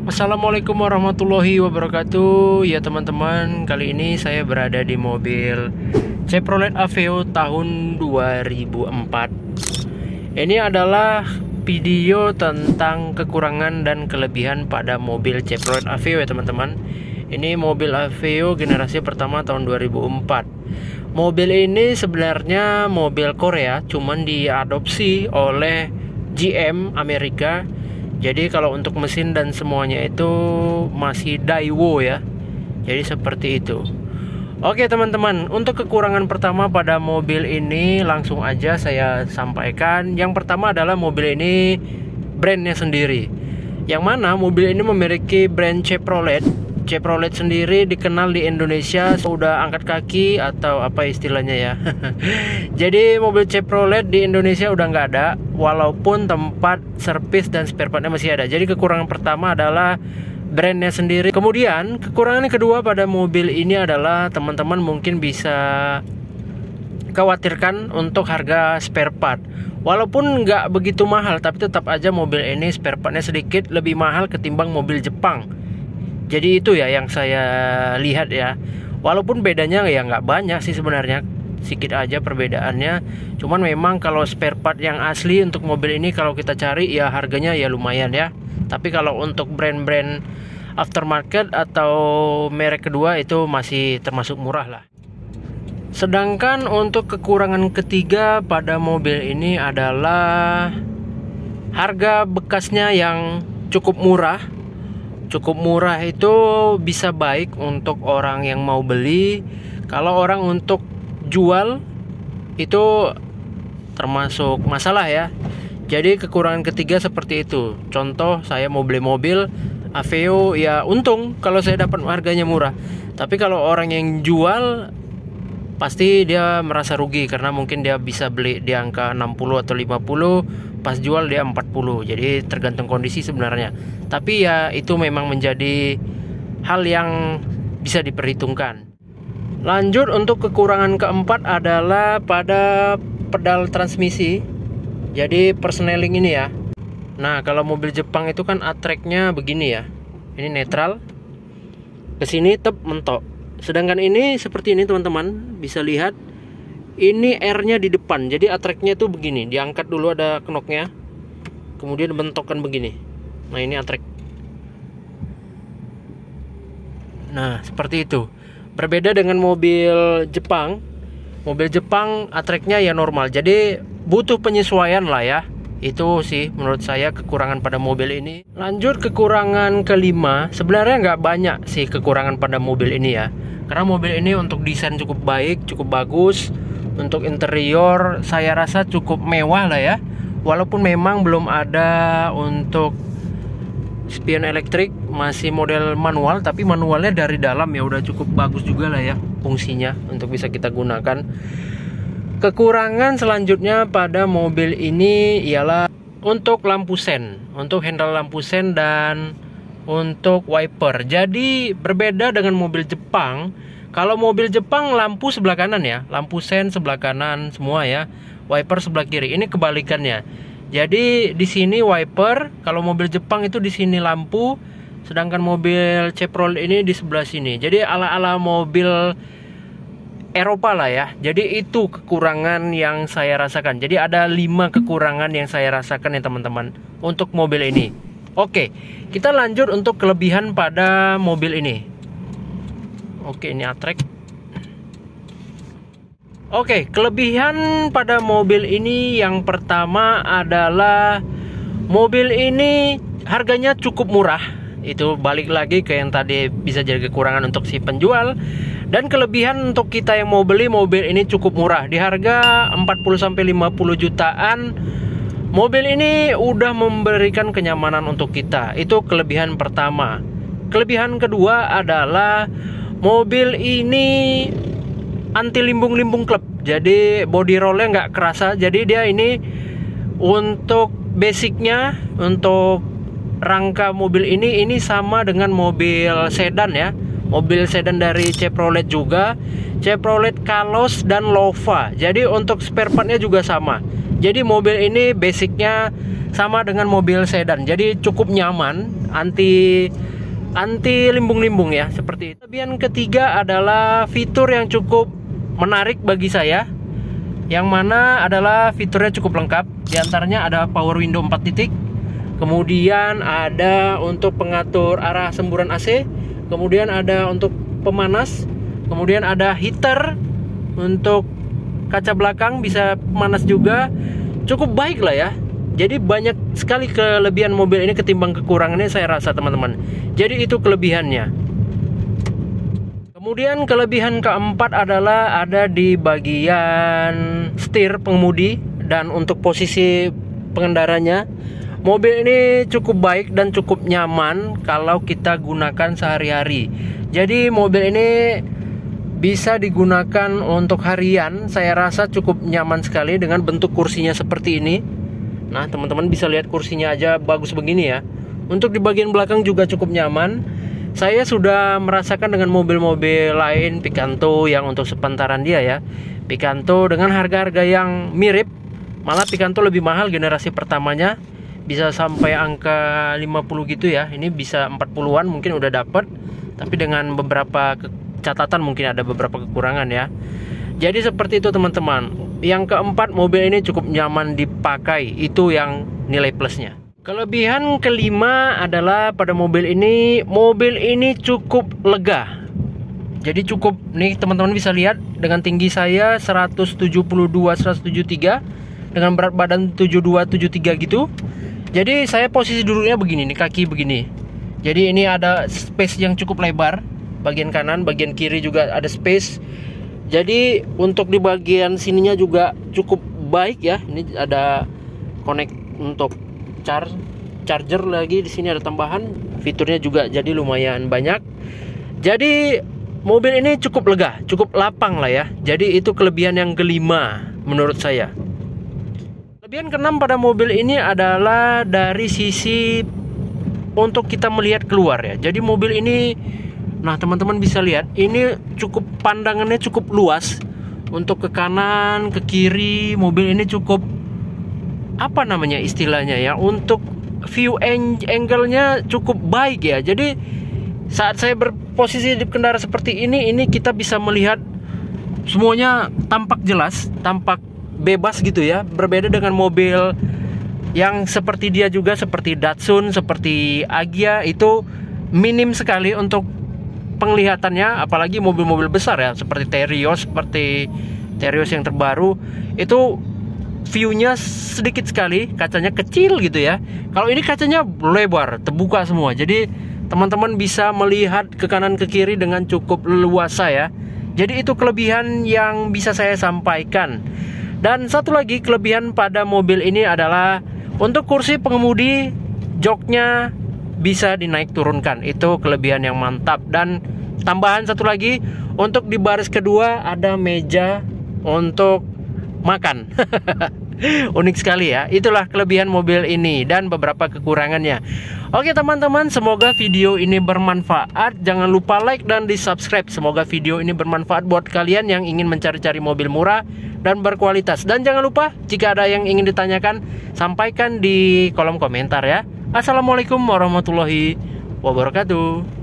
Assalamualaikum warahmatullahi wabarakatuh. Ya teman-teman, kali ini saya berada di mobil Chevrolet Aveo tahun 2004. Ini adalah video tentang kekurangan dan kelebihan pada mobil Chevrolet Aveo ya teman-teman. Ini mobil Aveo generasi pertama tahun 2004. Mobil ini sebenarnya mobil Korea, cuman diadopsi oleh GM Amerika. Jadi kalau untuk mesin dan semuanya itu masih Daewoo ya. Jadi seperti itu. Oke teman-teman, untuk kekurangan pertama pada mobil ini langsung aja saya sampaikan. Yang pertama adalah mobil ini brandnya sendiri. Yang mana mobil ini memiliki brand Chevrolet. Chevrolet sendiri dikenal di Indonesia sudah angkat kaki atau apa istilahnya ya. Jadi mobil Chevrolet di Indonesia udah nggak ada, walaupun tempat servis dan spare partnya masih ada. Jadi kekurangan pertama adalah brandnya sendiri. Kemudian kekurangan yang kedua pada mobil ini adalah teman-teman mungkin bisa khawatirkan untuk harga spare part. Walaupun nggak begitu mahal, tapi tetap aja mobil ini spare partnya sedikit lebih mahal ketimbang mobil Jepang. Jadi itu ya yang saya lihat ya. Walaupun bedanya ya nggak banyak sih sebenarnya, sedikit aja perbedaannya. Cuman memang kalau spare part yang asli untuk mobil ini kalau kita cari ya harganya ya lumayan ya. Tapi kalau untuk brand-brand aftermarket atau merek kedua itu masih termasuk murah lah. Sedangkan untuk kekurangan ketiga pada mobil ini adalah harga bekasnya yang cukup murah. Cukup murah itu bisa baik untuk orang yang mau beli. Kalau orang untuk jual itu termasuk masalah ya. Jadi kekurangan ketiga seperti itu. Contoh saya mau beli mobil Aveo, ya untung kalau saya dapat harganya murah. Tapi kalau orang yang jual pasti dia merasa rugi karena mungkin dia bisa beli di angka 60 atau 50, pas jual dia 40. Jadi tergantung kondisi sebenarnya. Tapi ya itu memang menjadi hal yang bisa diperhitungkan. Lanjut untuk kekurangan keempat adalah pada pedal transmisi. Jadi persneling ini ya. Nah, kalau mobil Jepang itu kan atreknya begini ya. Ini netral. Kesini tep mentok. Sedangkan ini seperti ini teman-teman, bisa lihat ini R-nya di depan. Jadi atreknya itu begini, diangkat dulu ada knoknya, kemudian bentokkan begini. Nah ini atrek. Nah seperti itu. Berbeda dengan mobil Jepang. Mobil Jepang atreknya ya normal. Jadi butuh penyesuaian lah ya. Itu sih menurut saya kekurangan pada mobil ini. Lanjut kekurangan kelima. Sebenarnya nggak banyak sih kekurangan pada mobil ini ya. Karena mobil ini untuk desain cukup baik, cukup bagus. Untuk interior saya rasa cukup mewah lah ya. Walaupun memang belum ada untuk spion elektrik, masih model manual. Tapi manualnya dari dalam ya udah cukup bagus juga lah ya fungsinya untuk bisa kita gunakan. Kekurangan selanjutnya pada mobil ini ialah untuk lampu sen, untuk handle lampu sen dan untuk wiper. Jadi berbeda dengan mobil Jepang. Kalau mobil Jepang lampu sebelah kanan ya, lampu sen sebelah kanan semua ya, wiper sebelah kiri. Ini kebalikannya. Jadi di sini wiper, kalau mobil Jepang itu di sini lampu, sedangkan mobil Chevrolet ini di sebelah sini. Jadi ala-ala mobil Eropa lah ya. Jadi itu kekurangan yang saya rasakan. Jadi ada 5 kekurangan yang saya rasakan ya teman-teman untuk mobil ini. Oke, kita lanjut untuk kelebihan pada mobil ini. Oke, ini atrek. Oke, kelebihan pada mobil ini yang pertama adalah mobil ini harganya cukup murah. Itu balik lagi ke yang tadi bisa jadi kekurangan untuk si penjual. Dan kelebihan untuk kita yang mau beli mobil ini cukup murah. Di harga 40-50 jutaan, mobil ini udah memberikan kenyamanan untuk kita. Itu kelebihan pertama. Kelebihan kedua adalah mobil ini anti limbung-limbung klep. Jadi body rollnya nggak kerasa. Jadi dia ini untuk basicnya, untuk rangka mobil ini sama dengan mobil sedan ya. Mobil sedan dari Chevrolet juga, Chevrolet Kalos dan Lova. Jadi untuk spare partnya juga sama. Jadi mobil ini basicnya sama dengan mobil sedan, jadi cukup nyaman, anti limbung-limbung ya, seperti itu. Kelebihan ketiga adalah fitur yang cukup menarik bagi saya, yang mana adalah fiturnya cukup lengkap. Di antaranya ada power window 4 titik, kemudian ada untuk pengatur arah semburan AC, kemudian ada untuk pemanas, kemudian ada heater untuk kaca belakang, bisa panas juga. Cukup baik lah ya. Jadi banyak sekali kelebihan mobil ini ketimbang kekurangannya saya rasa, teman-teman. Jadi itu kelebihannya. Kemudian kelebihan keempat adalah ada di bagian setir pengemudi dan untuk posisi pengendaranya. Mobil ini cukup baik dan cukup nyaman kalau kita gunakan sehari-hari. Jadi mobil ini bisa digunakan untuk harian. Saya rasa cukup nyaman sekali dengan bentuk kursinya seperti ini. Nah, teman-teman bisa lihat kursinya aja bagus begini ya. Untuk di bagian belakang juga cukup nyaman. Saya sudah merasakan dengan mobil-mobil lain Picanto yang untuk sepantaran dia ya. Picanto dengan harga-harga yang mirip. Malah Picanto lebih mahal generasi pertamanya. Bisa sampai angka 50 gitu ya. Ini bisa 40-an mungkin udah dapet. Tapi dengan beberapa catatan mungkin ada beberapa kekurangan ya. Jadi seperti itu teman-teman. Yang keempat, mobil ini cukup nyaman dipakai. Itu yang nilai plusnya. Kelebihan kelima adalah pada mobil ini cukup lega. Jadi cukup, nih teman-teman bisa lihat, dengan tinggi saya 172-173, dengan berat badan 72-73 gitu. Jadi saya posisi duduknya begini nih, kaki begini. Jadi ini ada space yang cukup lebar. Bagian kanan, bagian kiri juga ada space. Jadi untuk di bagian sininya juga cukup baik ya. Ini ada connect untuk charger lagi, di sini ada tambahan. Fiturnya juga jadi lumayan banyak. Jadi mobil ini cukup lega, cukup lapang lah ya. Jadi itu kelebihan yang kelima menurut saya. Kelebihan keenam pada mobil ini adalah dari sisi untuk kita melihat keluar ya. Jadi mobil ini, nah teman-teman bisa lihat, ini cukup pandangannya cukup luas. Untuk ke kanan, ke kiri, mobil ini cukup, apa namanya istilahnya ya, untuk view angle-nya cukup baik ya. Jadi saat saya berposisi di kendaraan seperti ini kita bisa melihat semuanya tampak jelas, tampak bebas gitu ya. Berbeda dengan mobil yang seperti dia juga, seperti Datsun, seperti Agya, itu minim sekali untuk penglihatannya. Apalagi mobil-mobil besar ya, seperti Terios yang terbaru, itu view-nya sedikit sekali, kacanya kecil gitu ya. Kalau ini kacanya lebar, terbuka semua. Jadi teman-teman bisa melihat ke kanan ke kiri dengan cukup leluasa ya. Jadi itu kelebihan yang bisa saya sampaikan. Dan satu lagi kelebihan pada mobil ini adalah untuk kursi pengemudi, joknya bisa dinaik turunkan. Itu kelebihan yang mantap. Dan tambahan satu lagi, untuk di baris kedua ada meja untuk makan. Unik sekali ya. Itulah kelebihan mobil ini dan beberapa kekurangannya. Oke teman-teman, semoga video ini bermanfaat. Jangan lupa like dan di subscribe. Semoga video ini bermanfaat buat kalian yang ingin mencari-cari mobil murah dan berkualitas. Dan jangan lupa, jika ada yang ingin ditanyakan, sampaikan di kolom komentar ya. Assalamualaikum warahmatullahi wabarakatuh.